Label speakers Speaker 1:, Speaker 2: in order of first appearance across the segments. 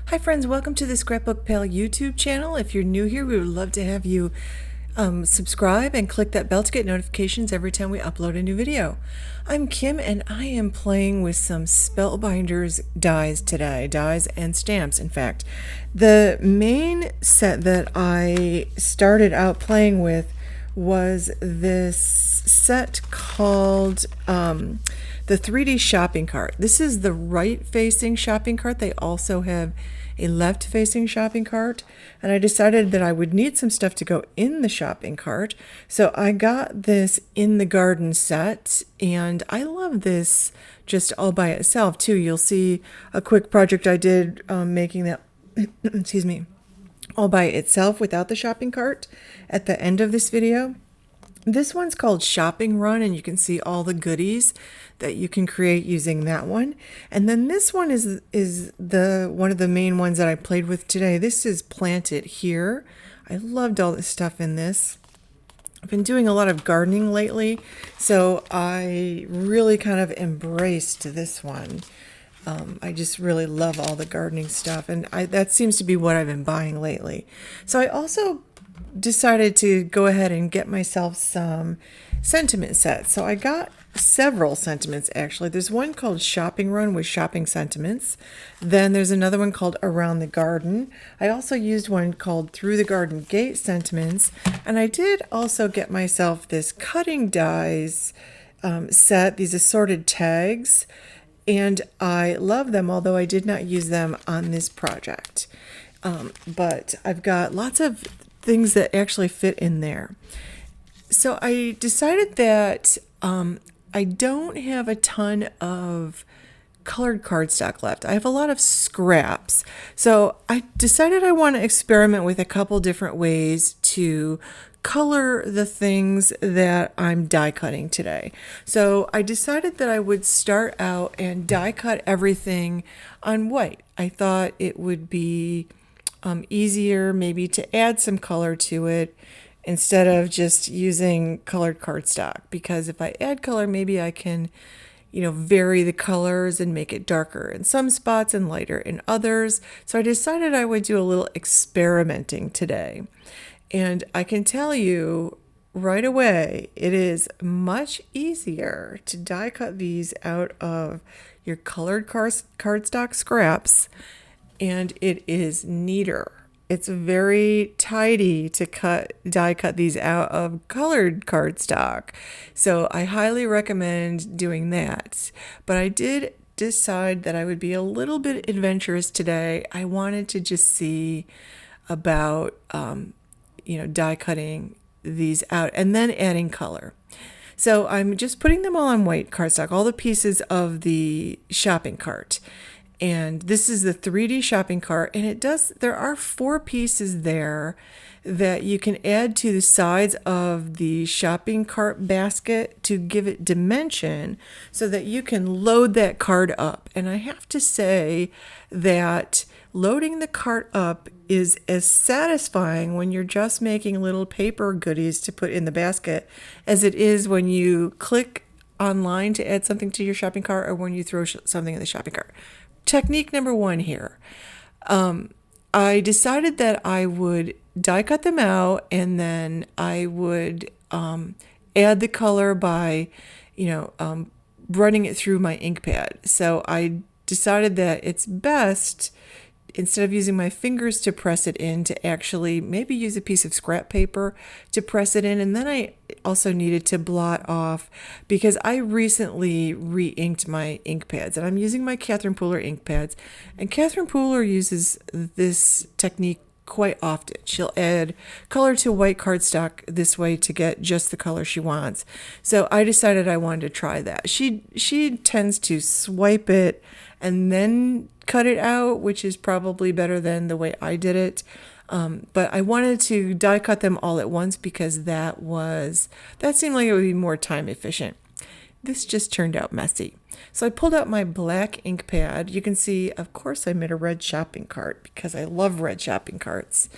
Speaker 1: Hi friends, welcome to the ScrapbookPal YouTube channel. If you're new here, we would love to have you subscribe and click that bell to get notifications every time we upload a new video. I'm Kim and I am playing with some Spellbinders dies today, dies and stamps in fact. The main set that I started out playing with was this set called the 3D shopping cart. This is the right facing shopping cart. They also have a left facing shopping cart, and I decided that I would need some stuff to go in the shopping cart, so I got this in the garden set, and I love this just all by itself too. You'll see a quick project I did making that excuse me, all by itself without the shopping cart at the end of this video. This one's called Shopping Run, and you can see all the goodies that you can create using that one. And then this one is the one of the main ones that I played with today. This is Planted Here. I loved all the stuff in this. I've been doing a lot of gardening lately, so I really kind of embraced this one. I just really love all the gardening stuff, and that seems to be what I've been buying lately. So I also decided to go ahead and get myself some sentiment sets. So I got several sentiments actually. There's one called Shopping Run with shopping sentiments. Then there's another one called Around the Garden. I also used one called Through the Garden Gate sentiments. And I did also get myself this cutting dies set, these assorted tags. And I love them, although I did not use them on this project. But I've got lots of things that actually fit in there. So I decided that I don't have a ton of colored cardstock left. I have a lot of scraps. So I decided I want to experiment with a couple different ways to color the things that I'm die cutting today. So I decided that I would start out and die cut everything on white. I thought it would be easier maybe to add some color to it instead of just using colored cardstock, because if I add color, maybe I can vary the colors and make it darker in some spots and lighter in others. So I decided I would do a little experimenting today, and I can tell you right away it is much easier to die cut these out of your colored cardstock scraps, and it is neater. It's very tidy to die cut these out of colored cardstock. So I highly recommend doing that. But I did decide that I would be a little bit adventurous today. I wanted to just see about, die cutting these out and then adding color. So I'm just putting them all on white cardstock, all the pieces of the shopping cart. And this is the 3D shopping cart, and there are 4 pieces there that you can add to the sides of the shopping cart basket to give it dimension so that you can load that cart up. And I have to say that loading the cart up is as satisfying when you're just making little paper goodies to put in the basket as it is when you click online to add something to your shopping cart or when you throw something in the shopping cart. Technique number 1 here. I decided that I would die cut them out, and then I would add the color by, running it through my ink pad. So I decided that it's best, instead of using my fingers to press it in, to actually maybe use a piece of scrap paper to press it in. And then I also needed to blot off, because I recently re-inked my ink pads, and I'm using my Catherine Pooler ink pads. And Catherine Pooler uses this technique quite often. She'll add color to white cardstock this way to get just the color she wants. So I decided I wanted to try that. She tends to swipe it and then cut it out, which is probably better than the way I did it. But I wanted to die cut them all at once because that seemed like it would be more time efficient. This just turned out messy. So I pulled out my black ink pad. You can see, of course, I made a red shopping cart because I love red shopping carts.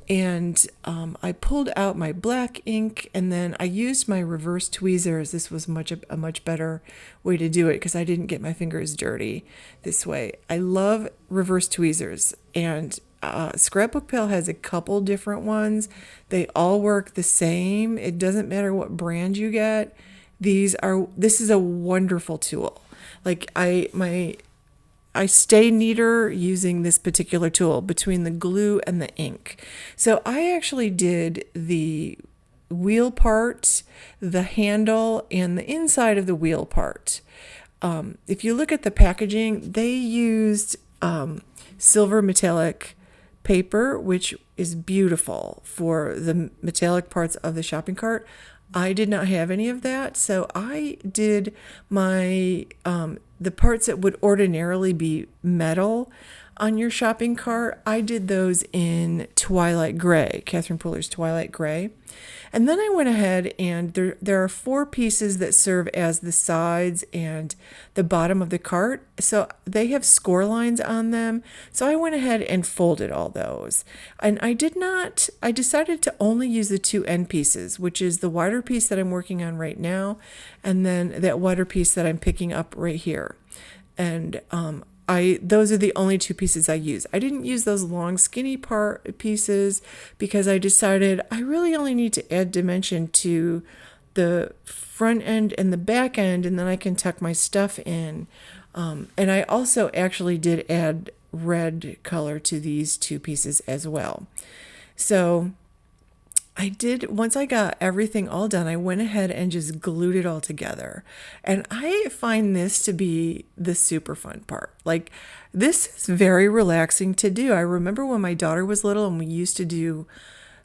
Speaker 1: And I pulled out my black ink, and then I used my reverse tweezers. This was a much better way to do it because I didn't get my fingers dirty this way. I love reverse tweezers, and ScrapbookPal has a couple different ones. They all work the same. It doesn't matter what brand you get. This is a wonderful tool. Like I stay neater using this particular tool between the glue and the ink. So I actually did the wheel part, the handle, and the inside of the wheel part. If you look at the packaging, they used silver metallic paper, which is beautiful for the metallic parts of the shopping cart. I did not have any of that, so I did my the parts that would ordinarily be metal on your shopping cart. I did those in Twilight Gray, Catherine Pooler's Twilight Gray. And then I went ahead, and there are 4 pieces that serve as the sides and the bottom of the cart. So they have score lines on them. So I went ahead and folded all those. And I decided to only use the 2 end pieces, which is the wider piece that I'm working on right now, and then that wider piece that I'm picking up right here. And those are the only 2 pieces I use. I didn't use those long skinny pieces because I decided I really only need to add dimension to the front end and the back end, and then I can tuck my stuff in. And I also actually did add red color to these 2 pieces as well. So once I got everything all done, I went ahead and just glued it all together. And I find this to be the super fun part. Like, this is very relaxing to do. I remember when my daughter was little and we used to do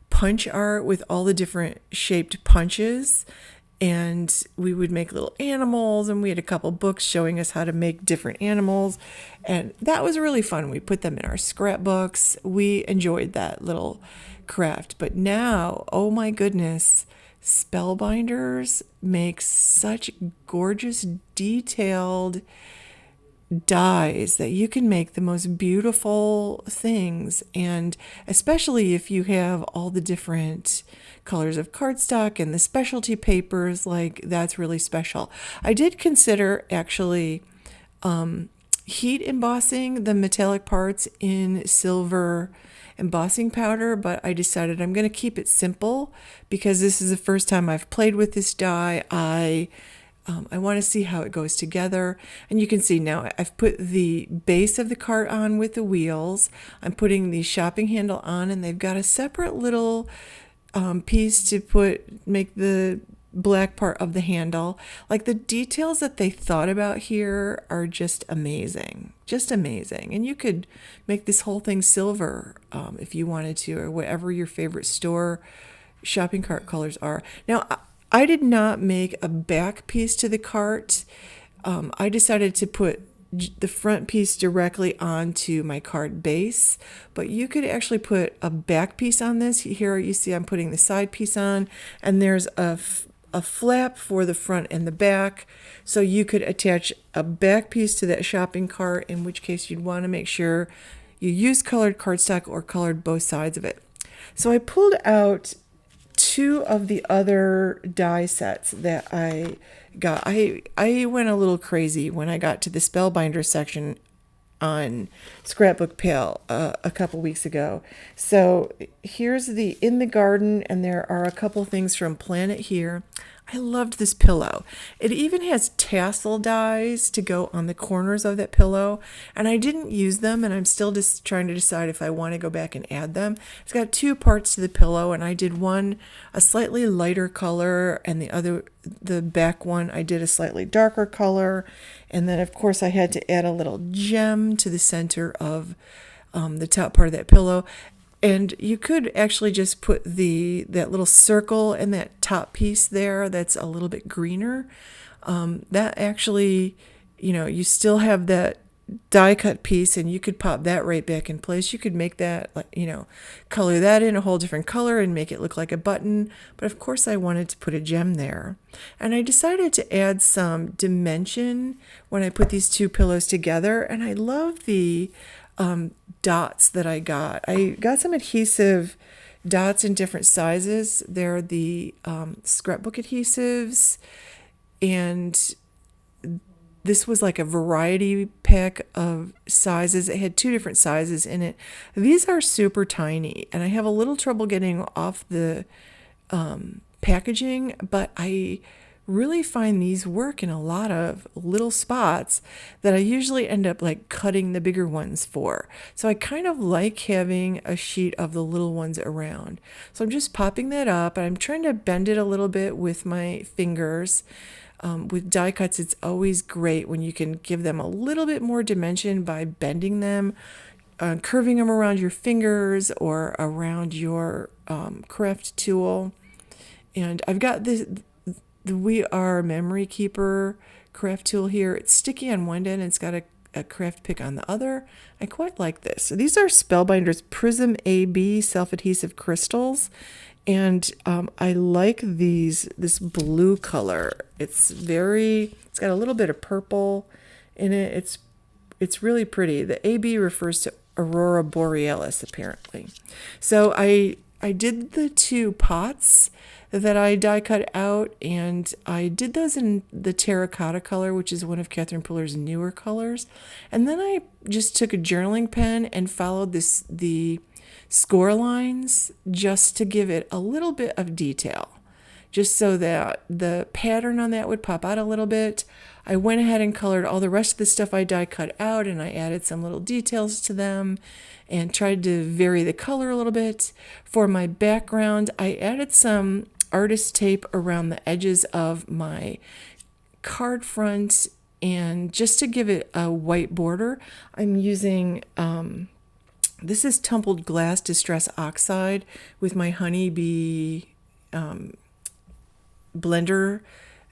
Speaker 1: punch art with all the different shaped punches. And we would make little animals, and we had a couple books showing us how to make different animals. And that was really fun. We put them in our scrapbooks. We enjoyed that little craft. But now, oh my goodness, Spellbinders makes such gorgeous, detailed dies that you can make the most beautiful things. And especially if you have all the different colors of cardstock and the specialty papers, like, that's really special. I did consider actually heat embossing the metallic parts in silver embossing powder, but I decided I'm going to keep it simple because this is the first time I've played with this die. I want to see how it goes together. And you can see now I've put the base of the cart on with the wheels. I'm putting the shopping handle on, and they've got a separate little piece to make the black part of the handle. Like, the details that they thought about here are just amazing. And you could make this whole thing silver if you wanted to, or whatever your favorite store shopping cart colors are. Now, I did not make a back piece to the cart. I decided to put the front piece directly onto my card base, but you could actually put a back piece on this. Here you see I'm putting the side piece on, and there's a flap for the front and the back, so you could attach a back piece to that shopping cart, in which case you'd want to make sure you use colored cardstock or colored both sides of it. So I pulled out 2 of the other die sets that I got. I went a little crazy when I got to the Spellbinders section on ScrapbookPal a couple weeks ago. So here's the In the Garden, and there are a couple things from Planet here. I loved this pillow. It even has tassel dies to go on the corners of that pillow, and I didn't use them, and I'm still just trying to decide if I want to go back and add them. It's got 2 parts to the pillow, and I did one a slightly lighter color, and the back one I did a slightly darker color. And then of course I had to add a little gem to the center of the top part of that pillow. And you could actually just put that little circle in that top piece there that's a little bit greener. That actually, you still have that die cut piece, and you could pop that right back in place. You could make that, color that in a whole different color and make it look like a button. But of course I wanted to put a gem there. And I decided to add some dimension when I put these 2 pillows together. And I love the dots that I got. I got some adhesive dots in different sizes. They're the scrapbook adhesives, and this was like a variety pack of sizes. It had 2 different sizes in it. These are super tiny, and I have a little trouble getting off the packaging, but I really find these work in a lot of little spots that I usually end up like cutting the bigger ones for. So I kind of like having a sheet of the little ones around. So I'm just popping that up, and I'm trying to bend it a little bit with my fingers. With die cuts, it's always great when you can give them a little bit more dimension by bending them, curving them around your fingers or around your craft tool. And I've got the We Are Memory Keeper craft tool here. It's sticky on one end and it's got a craft pick on the other. I quite like this. So these are Spellbinders Prism AB self-adhesive crystals. And I like this blue color. It's got a little bit of purple in it. It's really pretty. The AB refers to Aurora Borealis, apparently. So I did the 2 pots that I die cut out, and I did those in the terracotta color, which is one of Catherine Puller's newer colors. And then I just took a journaling pen and followed the score lines just to give it a little bit of detail, just so that the pattern on that would pop out a little bit. I went ahead and colored all the rest of the stuff I die cut out, and I added some little details to them and tried to vary the color a little bit. For my background, I added some artist tape around the edges of my card front, and just to give it a white border, I'm using this is Tumbled Glass Distress Oxide with my Honeybee blender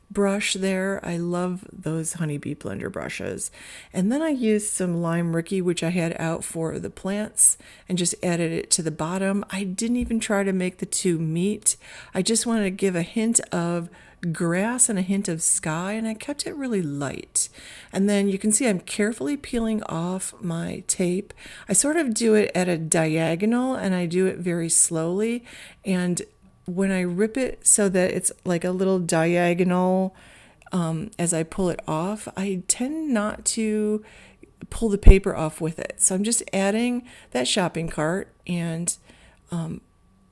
Speaker 1: brush there. I love those Honeybee blender brushes. And then I used some Lime Ricky, which I had out for the plants, and just added it to the bottom. I didn't even try to make the 2 meet. I just wanted to give a hint of grass and a hint of sky, and I kept it really light. And then you can see I'm carefully peeling off my tape. I sort of do it at a diagonal, and I do it very slowly. And when I rip it so that it's like a little diagonal as I pull it off, I tend not to pull the paper off with it. So I'm just adding that shopping cart, and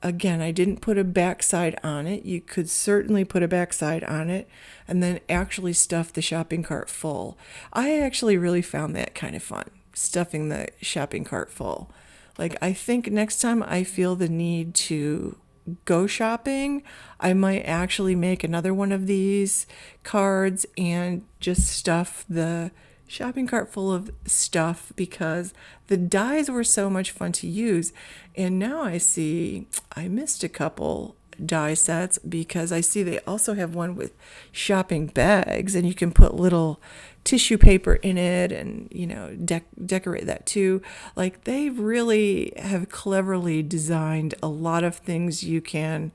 Speaker 1: again, I didn't put a backside on it. You could certainly put a backside on it and then actually stuff the shopping cart full. I actually really found that kind of fun, stuffing the shopping cart full. Like, I think next time I feel the need to go shopping, I might actually make another one of these cards and just stuff the shopping cart full of stuff, because the dies were so much fun to use. And now I see I missed a couple die sets, because I see they also have one with shopping bags, and you can put little tissue paper in it and, you know, decorate that too. Like, they really have cleverly designed a lot of things you can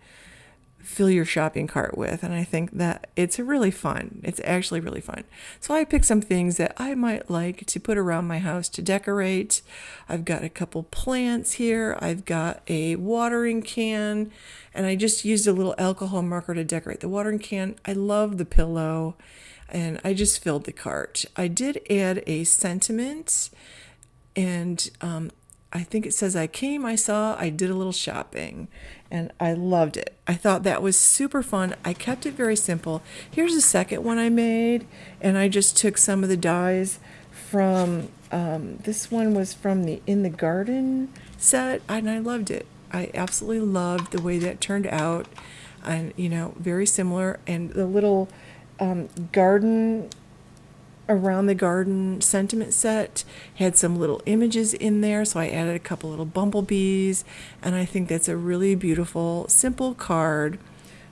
Speaker 1: fill your shopping cart with, and I think that it's really fun. It's actually really fun. So I picked some things that I might like to put around my house to decorate. I've got a couple plants here. I've got a watering can, and I just used a little alcohol marker to decorate the watering can. I love the pillow, and I just filled the cart. I did add a sentiment, and I think it says, I came, I saw, I did a little shopping, and I loved it. I thought that was super fun. I kept it very simple. Here's the second one I made, and I just took some of the dies from, this one was from the In the Garden set, and I loved it. I absolutely loved the way that turned out, and, you know, very similar. And the little garden, around the garden sentiment set had some little images in there, so I added a couple little bumblebees, and I think that's a really beautiful, simple card,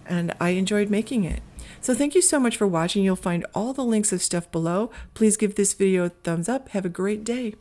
Speaker 1: and I enjoyed making it. So thank you so much for watching. You'll find all the links of stuff below. Please give this video a thumbs up. Have a great day.